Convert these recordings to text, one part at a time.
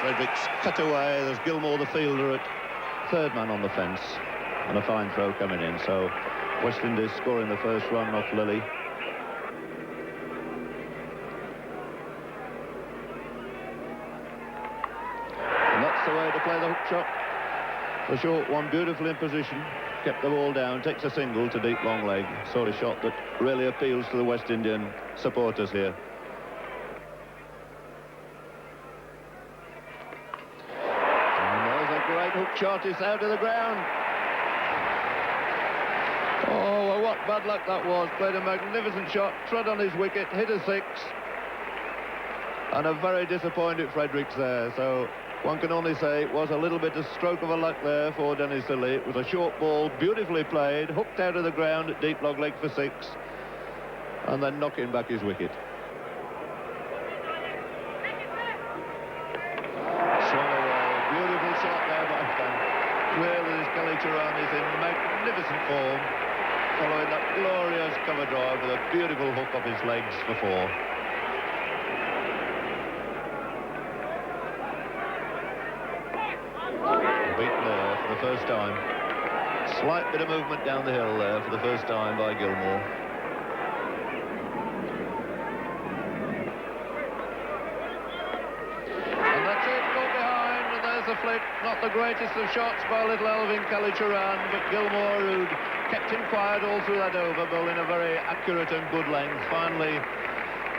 Fredericks. Cut away. There's Gilmore, the fielder, at third man on the fence. And a fine throw coming in. So West Indies scoring the first run off Lilly. And that's the way to play the hook shot. The short one, beautiful in position. Kept the ball down, takes a single to deep long leg. Sort of shot that really appeals to the West Indian supporters here. Hook shot is out of the ground. Oh, well, what bad luck that was. Played a magnificent shot, trod on his wicket, hit a six. And a very disappointed Fredericks there. So one can only say it was a little bit of stroke of a luck there for Dennis Lilly. It was a short ball, beautifully played, hooked out of the ground at deep long leg for six. And then knocking back his wicket. Clearly, Kallicharran is in magnificent form, following that glorious cover drive with a beautiful hook off his legs for four. Beaten there for the first time. Slight bit of movement down the hill there for the first time by Gilmore. A flick, not the greatest of shots by little Elvin Kallicharran, but Gilmore, who'd kept him quiet all through that over, bowling a very accurate and good length, finally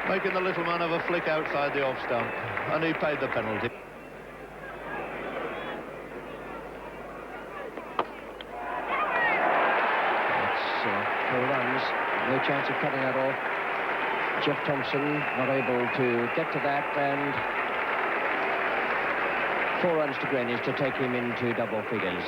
making the little man have a flick outside the off stump, and he paid the penalty. That's 4 runs, no chance of cutting that off. Jeff Thomson not able to get to that, and 4 runs to Greenwich to take him into double figures.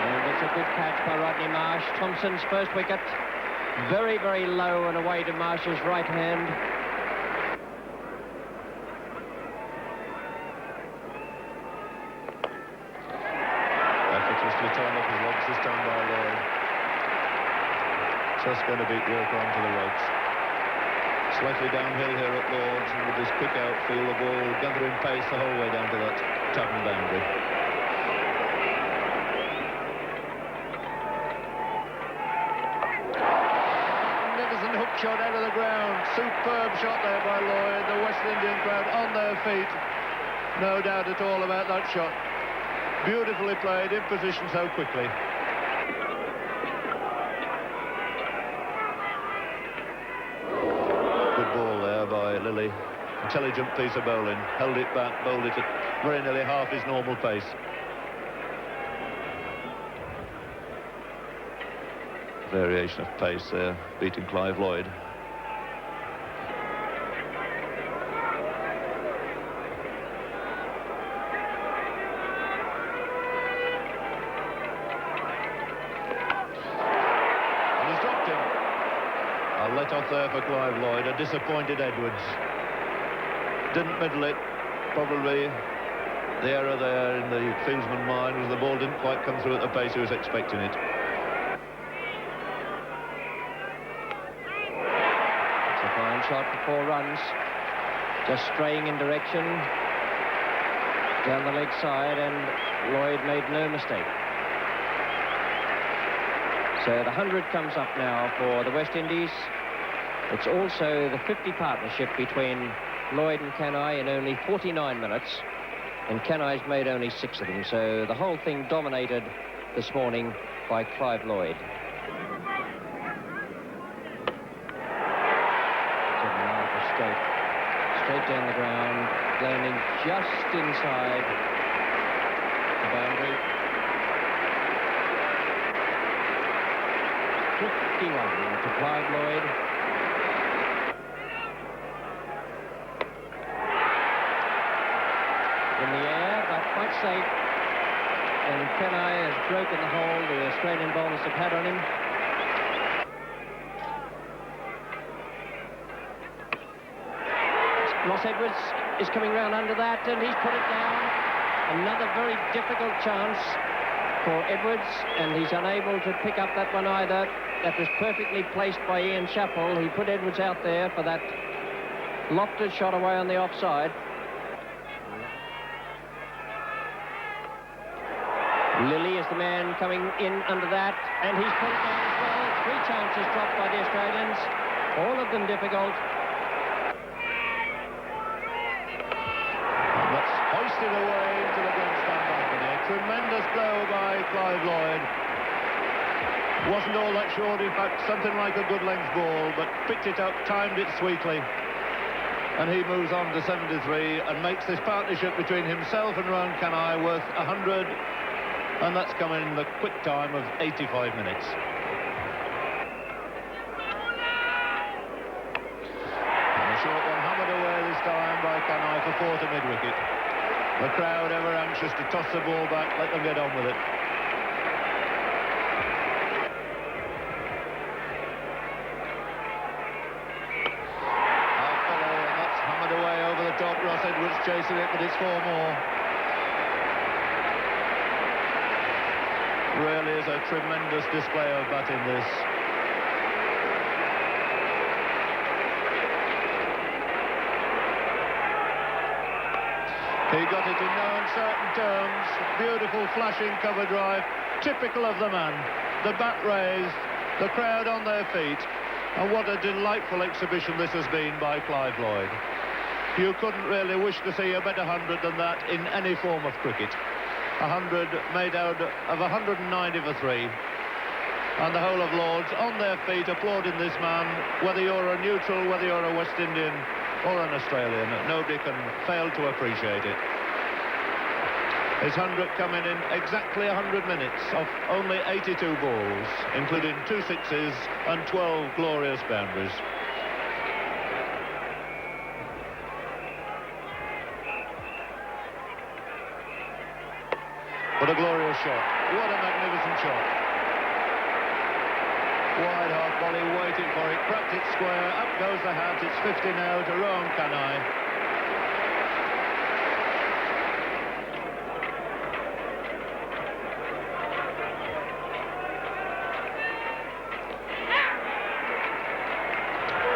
And it's a good catch by Rodney Marsh. Thompson's first wicket. Very, very low and away to Marsh's right hand. Effortlessly turned up his legs this time by Lloyd. Just going to beat Walker onto the ropes. Slightly downhill here at Lord's, and with this quick outfield, the ball gathering pace the whole way down to that tavern boundary. Magnificent hook shot out of the ground. Superb shot there by Lloyd. The West Indian crowd on their feet. No doubt at all about that shot. Beautifully played, in position so quickly. By Lilly. Intelligent piece of bowling. Held it back, bowled it at very nearly half his normal pace. Variation of pace there, beating Clive Lloyd. Let off there for Clive Lloyd. A disappointed Edwards. Didn't middle it. Probably the error there in the fieldsman's mind was the ball didn't quite come through at the pace he was expecting it. It's a fine shot for 4 runs. Just straying in direction down the leg side, and Lloyd made no mistake. So the 100 comes up now for the West Indies. It's also the 50 partnership between Lloyd and Kanhai in only 49 minutes. And Kanhai's made only 6 of them. So the whole thing dominated this morning by Clive Lloyd. Straight down the ground, landing just inside the boundary. 51 to Clive Lloyd. In the air, but quite safe. And Kanhai has broken the hold the Australian bowlers have had on him. Ross Edwards is coming round under that, and he's put it down. Another very difficult chance for Edwards, and he's unable to pick up that one either. That was perfectly placed by Ian Chappell. He put Edwards out there for that lofted shot away on the offside. Lilly is the man coming in under that, and he's put it down as well. 3 chances dropped by the Australians, all of them difficult. And that's hoisted away into the grandstand balcony. A tremendous blow by Clive Lloyd. Wasn't all that short, in fact, something like a good length ball, but picked it up, timed it sweetly. And he moves on to 73 and makes this partnership between himself and Rohan Kanhai worth 100. And that's come in the quick time of 85 minutes. And a short one hammered away this time by Kanhai for 4 to mid-wicket. The crowd ever anxious to toss the ball back, let them get on with it. And that's hammered away over the top. Ross Edwards chasing it, but it's 4 more. Really is a tremendous display of batting, this. He got it in no uncertain terms. Beautiful flashing cover drive, typical of the man. The bat raised, the crowd on their feet, and what a delightful exhibition this has been by Clive Lloyd. You couldn't really wish to see a better 100 than that in any form of cricket. 100 made out of 190 for 3. And the whole of Lords on their feet applauding this man, whether you're a neutral, whether you're a West Indian or an Australian. Nobody can fail to appreciate it. His 100 coming in exactly 100 minutes off only 82 balls, including 2 sixes and 12 glorious boundaries. What a glorious shot. What a magnificent shot. Wide half volley, waiting for it, cracked it square, up goes the hat. It's 50 now to Rohan Kanhai.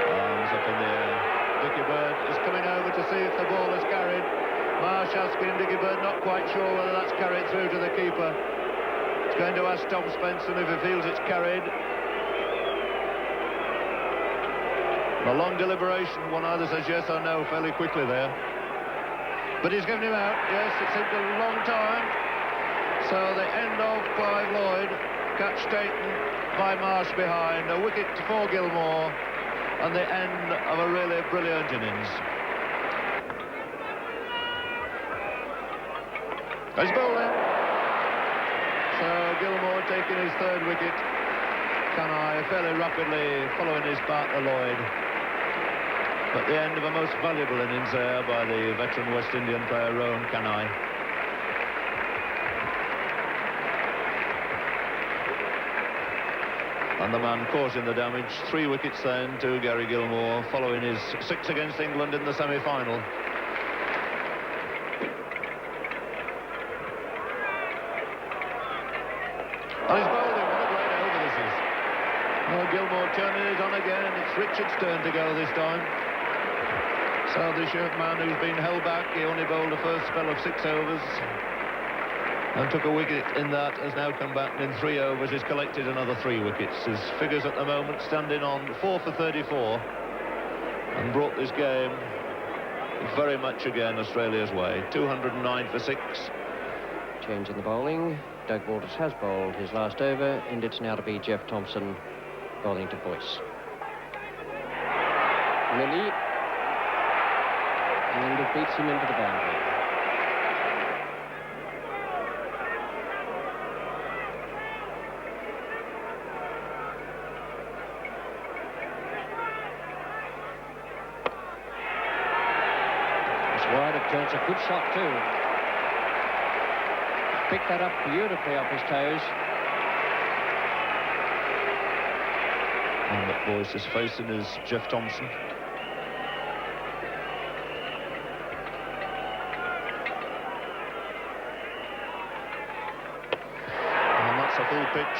Arms up in the air. Dickie Bird is coming over to see if the ball is carried. Marsh asking Dickie Bird, not quite sure whether that's carried through to the keeper. He's going to ask Tom Spencer if he feels it's carried. A long deliberation, one either says yes or no fairly quickly there. But he's given him out, yes, it seemed a long time. So the end of Clive Lloyd, catch taken by Marsh behind, a wicket for Gilmore, and the end of a really brilliant innings. He's bowling. So Gilmore taking his 3rd wicket. Kanhai fairly rapidly following his partner Lloyd. But the end of a most valuable innings there by the veteran West Indian player Rohan Kanhai. And the man causing the damage. 3 wickets then to Gary Gilmore, following his 6 against England in the semi-final. And he's bowled him. What a great over this is. Well, Gilmore turning it on again. It's Richard's turn to go this time. So the man who's been held back, he only bowled the first spell of 6 overs and took a wicket in that, has now come back and in 3 overs he's collected another 3 wickets. His figures at the moment standing on 4 for 34 and brought this game very much again Australia's way. 209 for 6. Change in the bowling. Doug Walters has bowled his last over, and it's now to be Jeff Thompson bowling to Boyce. Lilly, and it beats him into the boundary. It's wide of Jones, a good shot too. Picked that up beautifully off his toes. And that Boyce is facing is Jeff Thompson. And that's a full pitch.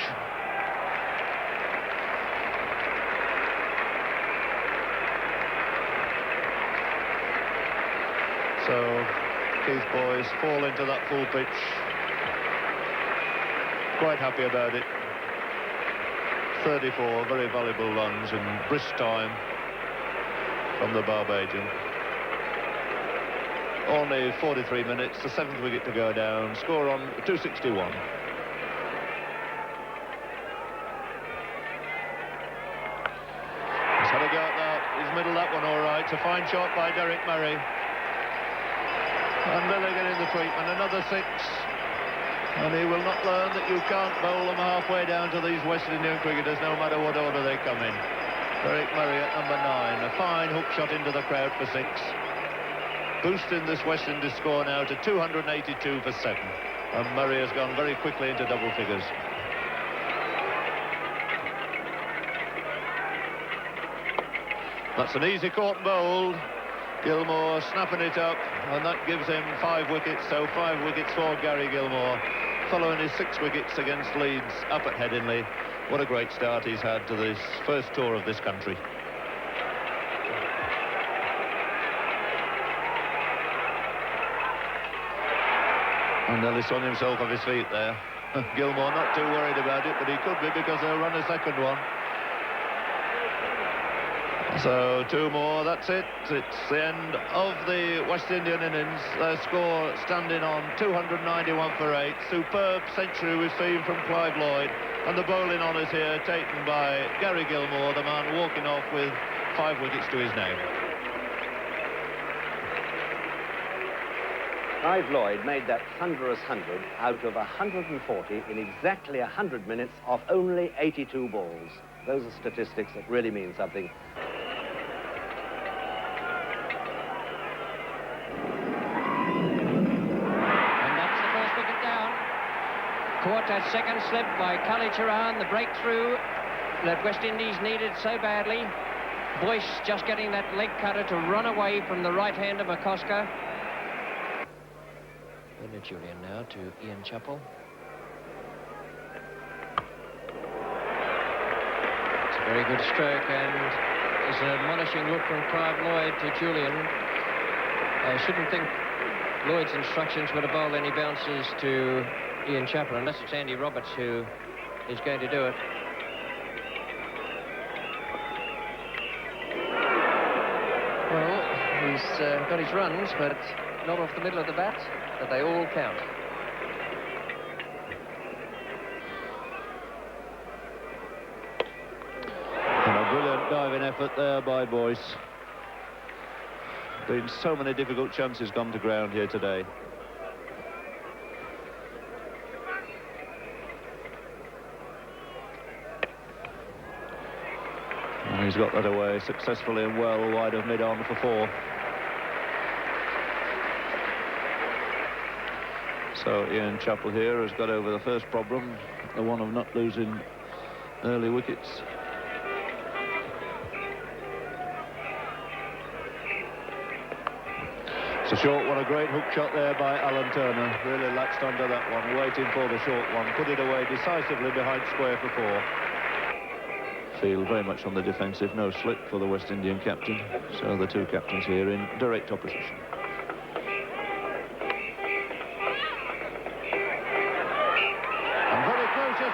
Keith Boyce fall into that full pitch. Quite happy about it. 34 very valuable runs in brisk time from the Barbadian. Only 43 minutes, the 7th wicket to go down. Score on 261. He's had a go at that. He's middled that one all right. It's a fine shot by Derek Murray. And Milligan in the treatment, another 6. And he will not learn that you can't bowl them halfway down to these West Indian cricketers, no matter what order they come in. Derek Murray at number 9, a fine hook shot into the crowd for 6. Boosting this West Indies score now to 282 for 7. And Murray has gone very quickly into double figures. That's an easy caught and bowled. Gilmore snapping it up, and that gives him 5 wickets, so 5 wickets for Gary Gilmore, following his 6 wickets against Leeds up at Headingley. What a great start he's had to this first tour of this country. And nearly swung himself off his feet there. Gilmore not too worried about it, but he could be, because they'll run a second one. So 2 more, that's it. It's the end of the West Indian innings. Their score standing on 291 for 8. Superb century we've seen from Clive Lloyd. And the bowling honours here taken by Gary Gilmore, the man walking off with 5 wickets to his name. Clive Lloyd made that thunderous 100 out of 140 in exactly 100 minutes off only 82 balls. Those are statistics that really mean something. And that's the first wicket down. Caught that second slip by Kali Charan, the breakthrough that West Indies needed so badly. Boyce just getting that leg cutter to run away from the right hand of McCosker. Bernard Julian now to Ian Chappell. It's a very good stroke, and it's an admonishing look from Clive Lloyd to Julian. I shouldn't think Lloyd's instructions were to bowl any bounces to Ian Chappell, unless it's Andy Roberts who is going to do it. Well, he's got his runs, but not off the middle of the bat, but they all count. And a brilliant diving effort there by Boyce. Been so many difficult chances gone to ground here today. And he's got that away successfully and well wide of mid-on for 4. So Ian Chappell here has got over the first problem, the one of not losing early wickets. It's a short one, a great hook shot there by Alan Turner. Really latched onto that one, waiting for the short one. Put it away decisively behind square for 4. Field very much on the defensive, no slip for the West Indian captain. So the 2 captains here in direct opposition.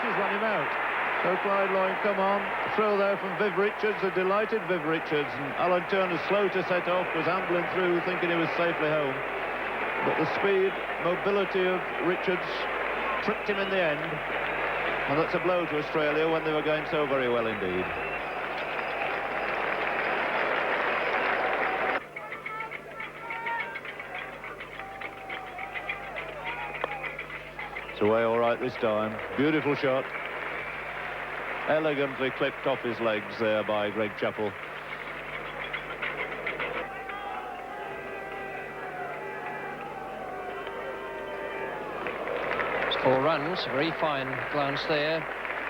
He's run him out. So Clive Lloyd come on. Throw there from Viv Richards, a delighted Viv Richards. And Alan Turner, slow to set off, was ambling through, thinking he was safely home. But the speed, mobility of Richards tricked him in the end. And that's a blow to Australia when they were going so very well indeed. It's away all right this time. Beautiful shot. Elegantly clipped off his legs there by Greg Chappell. It's 4 runs. Very fine glance there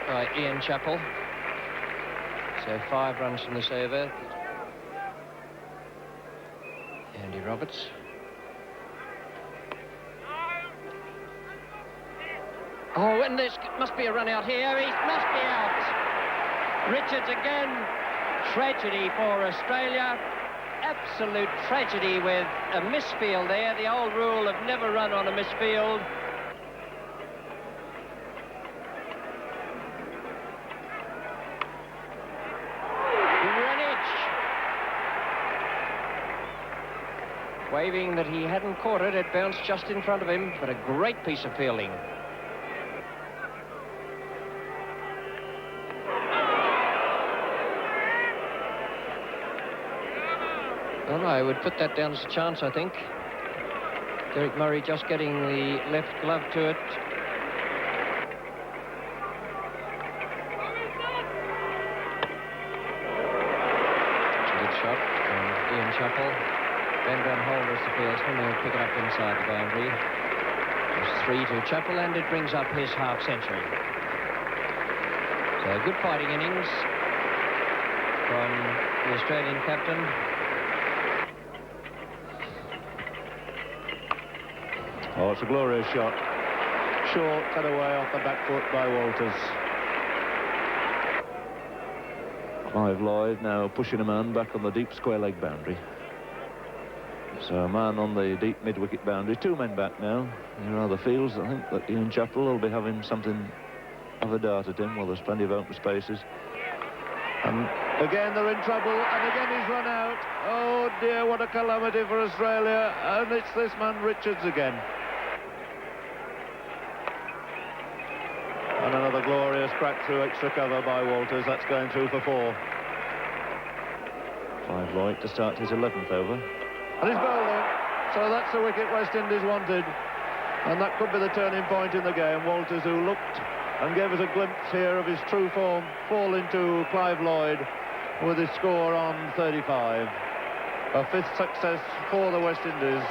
by Ian Chappell. So 5 runs from this over. Andy Roberts. Oh, and there must be a run out here. He must be out. Richards again. Tragedy for Australia. absolute tragedy with a misfield there. The old rule of never run on a misfield. Waving that he hadn't caught it. It bounced just in front of him, but a great piece of fielding. Well, I would put that down as a chance, I think. Derek Murray just getting the left glove to it. It's a good shot from Ian Chappell. Ben Van Holder is the fieldsman. He'll pick it up inside the boundary. It's 3 to Chappell, and it brings up his half-century. So a good fighting innings from the Australian captain. Oh, it's a glorious shot. Short, cut away off the back foot by Walters. Clive Lloyd now pushing a man back on the deep square leg boundary. So a man on the deep mid-wicket boundary. 2 men back now. Here are the fields. I think that Ian Chappell will be having something of a dart at him. Well, there's plenty of open spaces. And again, they're in trouble, and again he's run out. Oh dear, what a calamity for Australia. And it's this man Richards again. And another glorious crack through extra cover by Walters. That's going through for 4. Clive Lloyd to start his 11th over. And he's bowling. So that's the wicket West Indies wanted. And that could be the turning point in the game. Walters, who looked and gave us a glimpse here of his true form, fall into Clive Lloyd with his score on 35. A 5th success for the West Indies,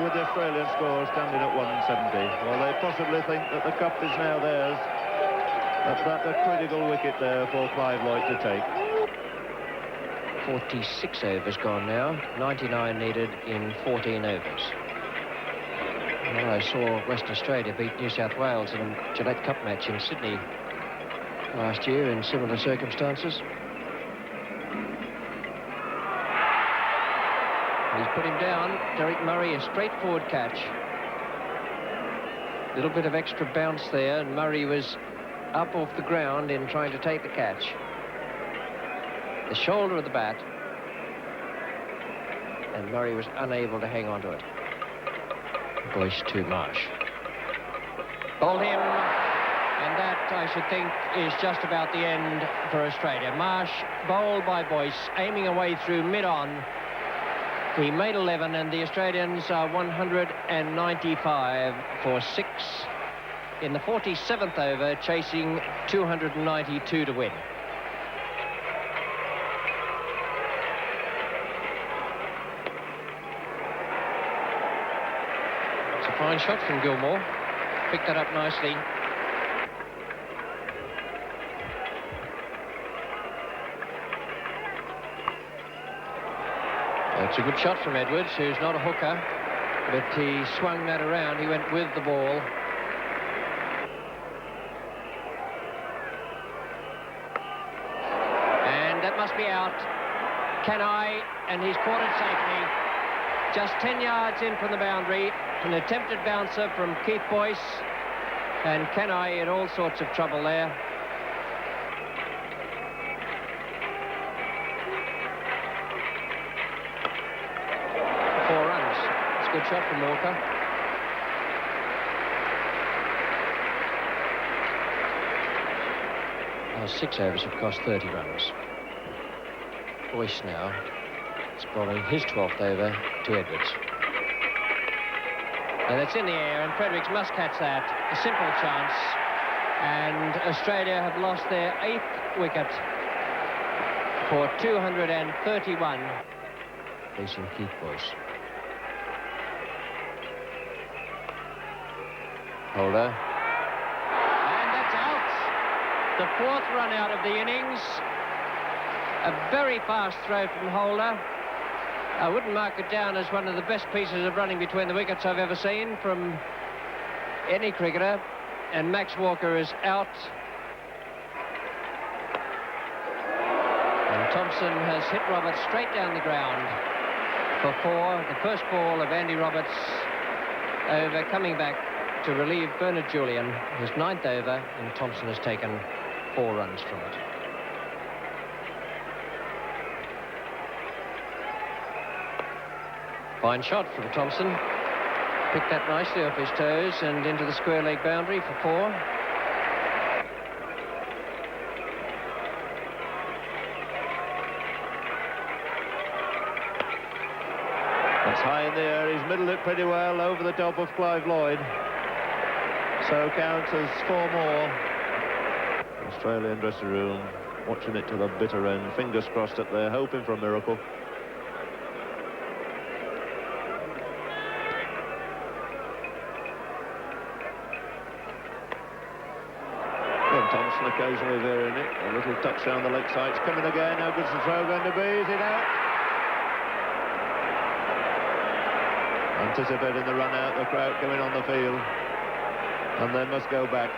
with the Australian score standing at 170. Well, they possibly think that the cup is now theirs. That's a critical wicket there for Clive Lloyd to take. 46 overs gone now. 99 needed in 14 overs. Well, I saw Western Australia beat New South Wales in a Gillette Cup match in Sydney last year in similar circumstances. He's put him down. Derek Murray, a straightforward catch. A little bit of extra bounce there, and Murray was up off the ground in trying to take the catch. The shoulder of the bat, and Murray was unable to hang on to it. Boyce to Marsh. Bowled him, and that, I should think, is just about the end for Australia. Marsh bowled by Boyce, aiming away through mid-on. He made 11, and the Australians are 195 for 6 in the 47th over, chasing 292 to win. It's a fine shot from Gilmore. Picked that up nicely. It's a good shot from Edwards, who's not a hooker, but he swung that around. He went with the ball. And that must be out. Kanhai, and he's caught it safely. Just 10 yards in from the boundary. An attempted bouncer from Keith Boyce. And Kanhai in all sorts of trouble there. Good shot from Walker. 6 overs have cost 30 runs. Boyce now is bowling his 12th over to Edwards. And it's in the air, and Fredericks must catch that. A simple chance. And Australia have lost their 8th wicket for 231. Facing Keith Boyce. Holder. And that's out. The 4th run out of the innings. A very fast throw from Holder. I wouldn't mark it down as one of the best pieces of running between the wickets I've ever seen from any cricketer. And Max Walker is out. And Thompson has hit Roberts straight down the ground for 4. The first ball of Andy Roberts over, coming back to relieve Bernard Julian, his 9th over, and Thompson has taken 4 runs from it. Fine shot from Thompson. Picked that nicely off his toes and into the square leg boundary for 4. That's high in the air. He's middled it pretty well over the top of Clive Lloyd. So counts as 4 more. Australian dressing room watching it to the bitter end. Fingers crossed that they're hoping for a miracle. And Thompson occasionally veering it. A little touch down the leg side. It's coming again. How good's the throw going to be? Is it out? Anticipating the run out, the crowd coming on the field. And they must go back.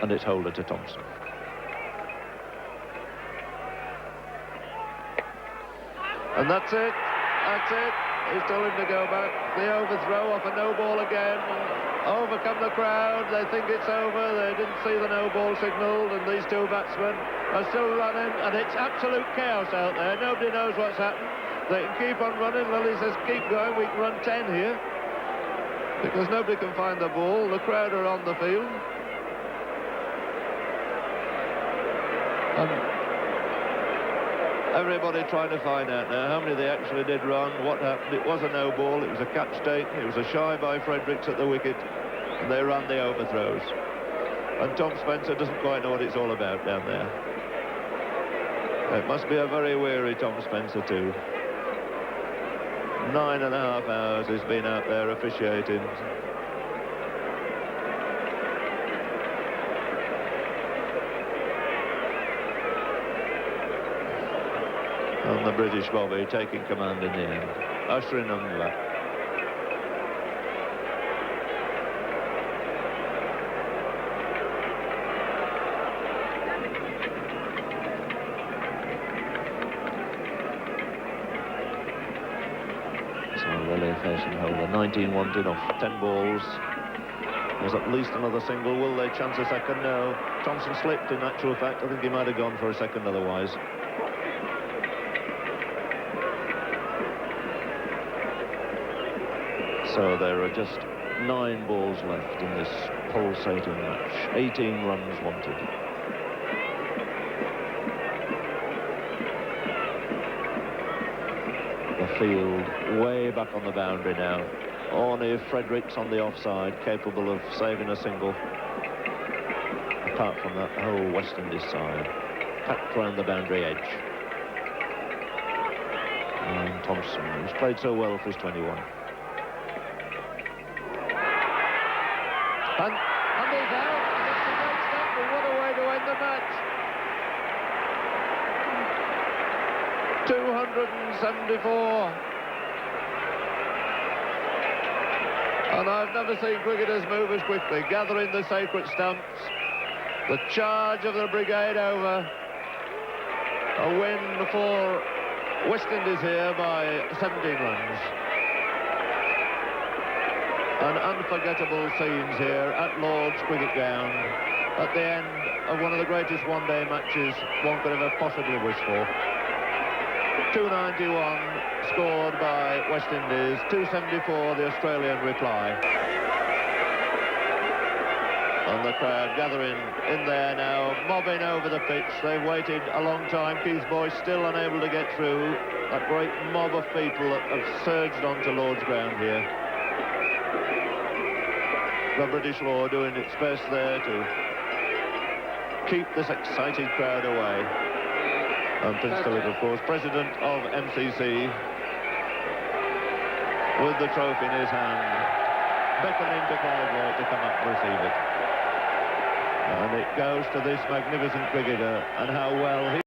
And it's holder to Thompson. And that's it. That's it. He's told him to go back. The overthrow off a no ball again. Overcome the crowd. They think it's over. They didn't see the no ball signalled, and these 2 batsmen are still running, and it's absolute chaos out there. Nobody knows what's happened. They can keep on running. Lilly says, keep going. We can run 10 here. Because nobody can find the ball. The crowd are on the field. Everybody trying to find out now how many they actually did run, what happened. It was a no ball, it was a catch taken, it was a shy by Fredericks at the wicket, and they ran the overthrows. And Tom Spencer doesn't quite know what it's all about down there. It must be a very weary Tom Spencer too. 9.5 hours he's been out there officiating. And the British Bobby taking command in the end, ushering them back. So Lilly facing holder, 19 wanted off 10 balls. There's at least another single. Will they chance a second? No. Thompson slipped in actual fact. I think he might have gone for a second otherwise. So there are just 9 balls left in this pulsating match. 18 runs wanted. The field way back on the boundary now. Only Fredericks on the offside, capable of saving a single. Apart from that, the whole West Indies side packed round the boundary edge. And Thompson, who's played so well for his 21. And he's out. It's a great start, but what a way to end the match. 274. And I've never seen cricketers move as quickly, gathering the sacred stumps. The charge of the brigade over. A win for West Indies here by 17 runs. And unforgettable scenes here at Lord's Cricket Ground at the end of one of the greatest one-day matches one could ever possibly wish for. 291 scored by West Indies, 274 the Australian reply. And the crowd gathering in there now, mobbing over the pitch. They've waited a long time. Keith Boyce still unable to get through. That great mob of people that have surged onto Lord's Ground here. The British law doing its best there to keep this excited crowd away. And Prince Philip, of course, president of MCC, with the trophy in his hand, beckoning to Clive Lloyd to come up and receive it. And it goes to this magnificent cricketer, and how well he